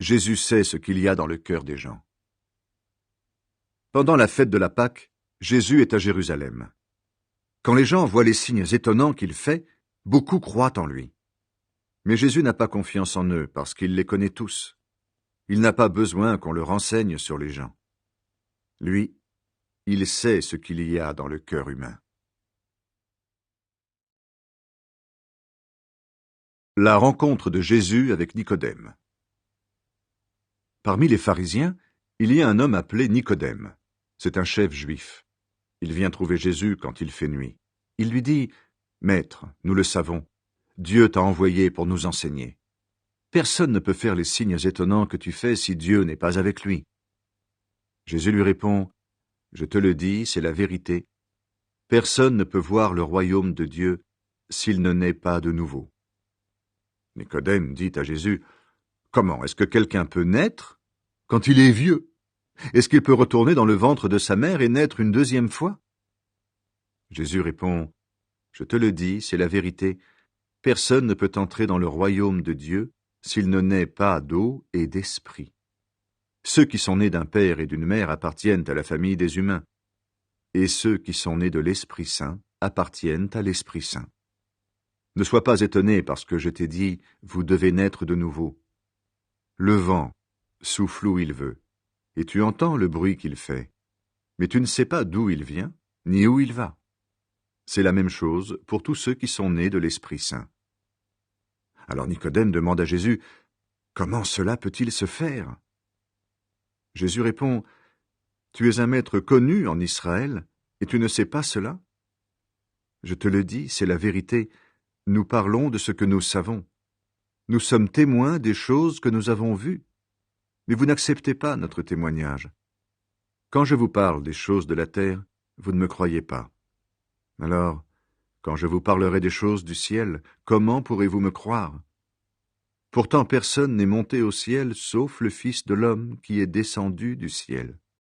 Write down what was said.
Jésus sait ce qu'il y a dans le cœur des gens. Pendant la fête de la Pâque, Jésus est à Jérusalem. Quand les gens voient les signes étonnants qu'il fait, beaucoup croient en lui. Mais Jésus n'a pas confiance en eux parce qu'il les connaît tous. Il n'a pas besoin qu'on le renseigne sur les gens. Lui, il sait ce qu'il y a dans le cœur humain. La rencontre de Jésus avec Nicodème. Parmi les pharisiens, il y a un homme appelé Nicodème. C'est un chef juif. Il vient trouver Jésus quand il fait nuit. Il lui dit « Maître, nous le savons, Dieu t'a envoyé pour nous enseigner. Personne ne peut faire les signes étonnants que tu fais si Dieu n'est pas avec lui. » Jésus lui répond « Je te le dis, c'est la vérité. Personne ne peut voir le royaume de Dieu s'il ne naît pas de nouveau. » Nicodème dit à Jésus « Comment est-ce que quelqu'un peut naître quand il est vieux? Est-ce qu'il peut retourner dans le ventre de sa mère et naître une deuxième fois ?» Jésus répond « Je te le dis, c'est la vérité. Personne ne peut entrer dans le royaume de Dieu s'il ne naît pas d'eau et d'esprit. Ceux qui sont nés d'un père et d'une mère appartiennent à la famille des humains, et ceux qui sont nés de l'Esprit Saint appartiennent à l'Esprit Saint. Ne sois pas étonné parce que je t'ai dit, vous devez naître de nouveau. Le vent souffle où il veut, et tu entends le bruit qu'il fait, mais tu ne sais pas d'où il vient, ni où il va. C'est la même chose pour tous ceux qui sont nés de l'Esprit Saint. » Alors Nicodème demande à Jésus, « Comment cela peut-il se faire ?» Jésus répond, « Tu es un maître connu en Israël, et tu ne sais pas cela? Je te le dis, c'est la vérité. Nous parlons de ce que nous savons. Nous sommes témoins des choses que nous avons vues. Mais vous n'acceptez pas notre témoignage. Quand je vous parle des choses de la terre, vous ne me croyez pas. Alors, quand je vous parlerai des choses du ciel, comment pourrez-vous me croire? Pourtant personne n'est monté au ciel sauf le Fils de l'homme qui est descendu du ciel.